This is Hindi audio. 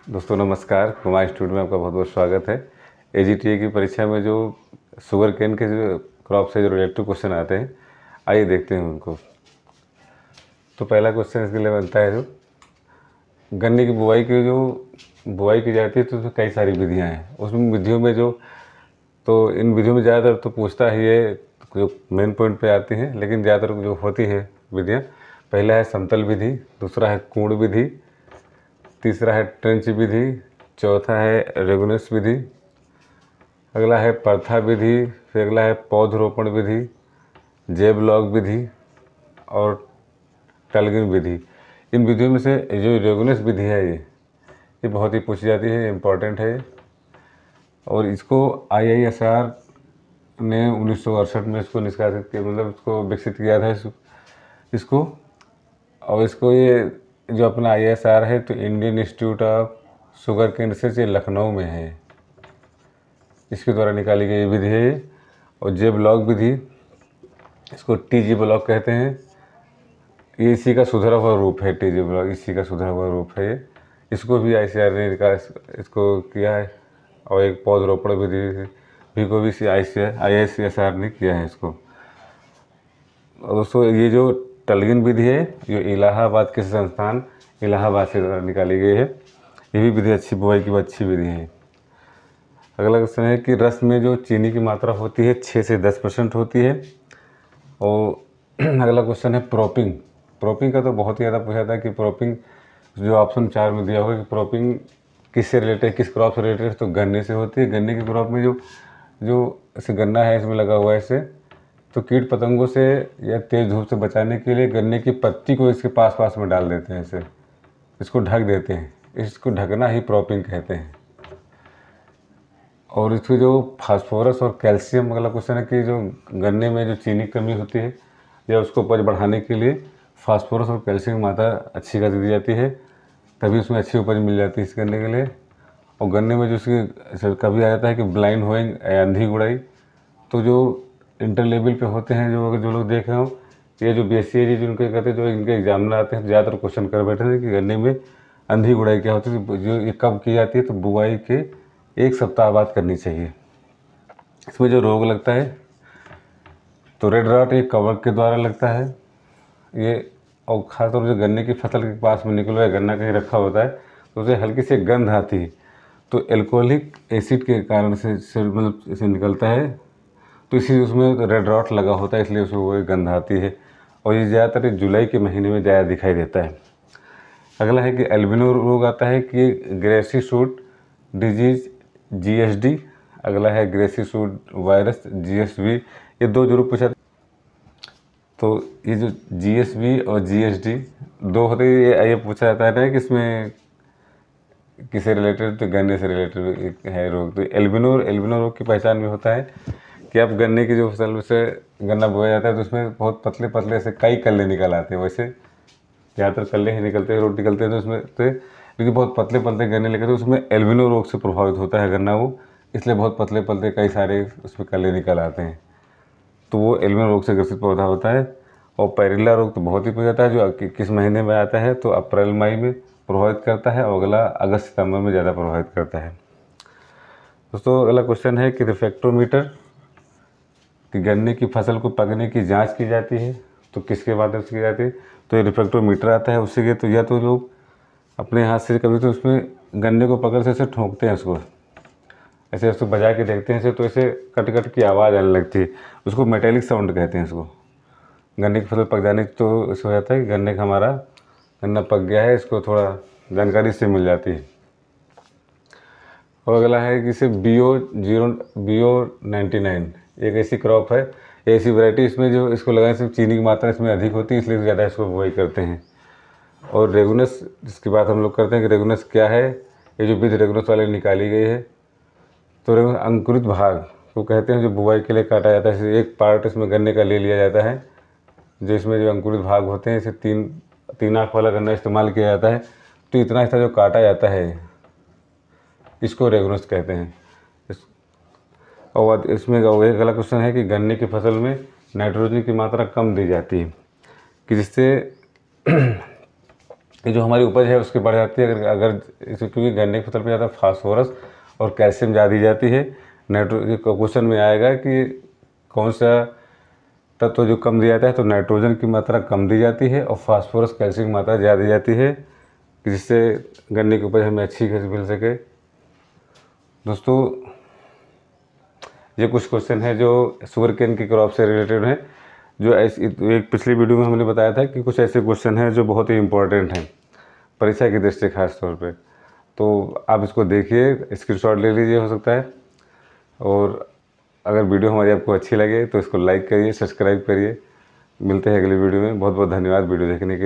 दोस्तों नमस्कार, कुमार इंस्टीट्यूट में आपका बहुत बहुत स्वागत है। एजीटीए की परीक्षा में जो शुगर केन के जो क्रॉप से जो रिलेटिव क्वेश्चन आते हैं, आइए देखते हैं उनको। तो पहला क्वेश्चन इसके लिए बनता है, जो गन्ने की बुआई की जाती है तो उसमें कई सारी विधियां हैं। उसमें विधियों में इन विधियों में ज़्यादातर तो पूछता है ये जो मेन पॉइंट पे आती हैं, लेकिन ज़्यादातर जो होती है विधियाँ, पहला है समतल विधि, दूसरा है कूण विधि, तीसरा है ट्रेंच विधि, चौथा है रेगुनस विधि, अगला है परथा विधि, फिर अगला है पौधरोपण विधि, जेब लॉग विधि और टलगिन विधि। इन विधियों में से जो रेगुनस विधि है ये बहुत ही पूछी जाती है, इम्पॉर्टेंट है। और इसको IISR ने 1968 में इसको निष्कासित किया, मतलब इसको विकसित किया था इसको। और इसको ये जो अपना IISR है तो Indian Institute of Sugarcane Research, ये लखनऊ में है, इसके द्वारा निकाली गई विधि है ये। और जेब लॉग विधि, इसको TG ब्लॉक कहते हैं, ये इसी का सुधरा हुआ रूप है। TG ब्लॉक इसी का सुधरा हुआ रूप है ये। इसको भी ICR ने इसको किया है। और एक पौधरोपण विधि भी को भी IISR ने किया है इसको। और दोस्तों ये जो टलगिन विधि है, जो इलाहाबाद के संस्थान इलाहाबाद से निकाली गई है, ये भी विधि अच्छी, बुआई की अच्छी विधि है। अगला क्वेश्चन है कि रस में जो चीनी की मात्रा होती है 6 से 10% होती है। और अगला क्वेश्चन है प्रोपिंग। प्रोपिंग का तो बहुत ही ज़्यादा पूछा था कि प्रोपिंग जो ऑप्शन 4 में दिया होगा कि प्रोपिंग किससे रिलेटेड, किस क्रॉप से रिलेटेड, तो गन्ने से होती है। गन्ने की क्रॉप में जो ऐसे गन्ना है इसमें लगा हुआ है इसे, तो कीट पतंगों से या तेज़ धूप से बचाने के लिए गन्ने की पत्ती को इसके पास में डाल देते हैं, इसको ढक देते हैं। इसको ढकना ही प्रोपिंग कहते हैं। और इसकी जो फास्फोरस और कैल्शियम, अगला क्वेश्चन है कि जो गन्ने में जो चीनी की कमी होती है या उसको उपज बढ़ाने के लिए फास्फोरस और कैल्शियम की मात्रा अच्छी खासी दी जाती है, तभी उसमें अच्छी उपज मिल जाती है इस गन्ने के लिए। और गन्ने में जो इसकी कभी आ जाता है कि ब्लाइंड होइंग, अंधी गुड़ाई, तो जो इंटर लेवल पे होते हैं, जो लोग देख रहे हो, ये जो BSc जिनको कहते हैं, जो इनके एग्जामिनर आते हैं, ज़्यादातर क्वेश्चन कर बैठे थे कि गन्ने में अंधी गुड़ाई क्या होती है, जो ये कब की जाती है, तो बुआई के 1 सप्ताह बाद करनी चाहिए। इसमें जो रोग लगता है तो रेड रॉट एक कवक के द्वारा लगता है ये। और खासतौर से गन्ने की फसल के पास में निकल हुआ गन्ना कहीं रखा होता है तो उसे हल्की सी गंध आती है, तो एल्कोहलिक एसिड के कारण से मतलब इसे निकलता है, तो इसी उसमें रेड रॉट लगा होता है, इसलिए उसमें वो गंध आती है। और ये ज़्यादातर जुलाई के महीने में ज़्यादा दिखाई देता है। अगला है कि एल्बिनो रोग आता है कि ग्रेसी सूट डिजीज GSD, अगला है ग्रेसी सूट वायरस GSV। ये 2 जरूर पूछा। तो ये जो GSV और GSD 2 होते हैं, ये पूछा जाता है ना कि इसमें किससे रिलेटेड, तो गन्ने से रिलेटेड है रोग। तो एल्बिनो रोग की पहचान में होता है कि आप गन्ने की जो फसल से गन्ना बोया जाता है तो उसमें बहुत पतले पतले से कई कल्ले निकल आते हैं। वैसे ज़्यादातर कल्ले ही निकलते हैं, रोड निकलते हैं, तो उसमें तो क्योंकि बहुत पतले पतले गन्ने निकलते हैं, उसमें एल्बिनो रोग से प्रभावित होता है गन्ना वो, इसलिए बहुत पतले पतले कई सारे उसमें कल्ले निकल आते हैं, तो वो एल्बिनो रोग से ग्रसित पौधा होता है। और पैरिला रोग तो बहुत ही पूछा जाता है, जो किस महीने में आता है, तो अप्रैल मई में प्रभावित करता है, और अगला अगस्त सितंबर में ज़्यादा प्रभावित करता है। दोस्तों अगला क्वेश्चन है कि रिफ्रैक्टोमीटर, कि गन्ने की फसल को पकने की जांच की जाती है तो किसके माध्यम से की जाती है, तो ये रिफ्रैक्टोमीटर आता है उससे। तो या तो लोग अपने हाथ से कभी तो उसमें गन्ने को पकड़ से ऐसे ठोंकते हैं, उसको ऐसे उसको बजा के देखते हैं, ऐसे तो ऐसे कट कट की आवाज़ आने लगती है, उसको मेटेलिक साउंड कहते हैं इसको। गन्ने की फसल पक जाने तो इसको हो जाता है कि गन्ने का हमारा गन्ना पक गया है, इसको थोड़ा जानकारी से मिल जाती है। और अगला है कि इसे BO99 एक ऐसी क्रॉप है, ऐसी वैरायटी, इसमें जो इसको लगाने से चीनी की मात्रा इसमें अधिक होती है, इसलिए ज़्यादा इसको बुआई करते हैं। और रेगुनस, जिसकी बात हम लोग करते हैं कि रेगुनस क्या है, ये जो विधि रेगुनस वाले निकाली गई है, तो रेगुनस अंकुरित भाग को कहते हैं, जो बुआई के लिए काटा जाता है। एक पार्ट इसमें गन्ने का ले लिया जाता है, जो इसमें जो अंकुरित भाग होते हैं, इसे तीन आँख वाला गन्ना इस्तेमाल किया जाता है, तो इतना हिस्सा जो काटा जाता है इसको रेगुनस कहते हैं। और इसमें एक अगला क्वेश्चन है कि गन्ने की फसल में नाइट्रोजन की मात्रा कम दी जाती है, कि जिससे कि जो हमारी उपज है उसकी बढ़ जाती है। अगर क्योंकि गन्ने की फसल पर ज़्यादा फास्फोरस और कैल्शियम ज़्यादा दी जाती है। क्वेश्चन में आएगा कि कौन सा तत्व जो कम दिया जाता है, तो नाइट्रोजन की मात्रा कम दी जाती है और फास्फोरस कैल्शियम की मात्रा ज़्यादा दी जाती है, जिससे गन्ने की उपज हमें अच्छी मिल सके। दोस्तों, ये कुछ क्वेश्चन है जो शुगर केन की क्रॉप से रिलेटेड हैं। जो एक पिछली वीडियो में हमने बताया था कि कुछ ऐसे क्वेश्चन हैं जो बहुत ही इंपॉर्टेंट हैं परीक्षा की दृष्टि से खास तौर पे। तो आप इसको देखिए, स्क्रीनशॉट ले लीजिए हो सकता है। और अगर वीडियो हमारी आपको अच्छी लगे तो इसको लाइक करिए, सब्सक्राइब करिए। मिलते हैं अगली वीडियो में। बहुत बहुत धन्यवाद वीडियो देखने के लिए।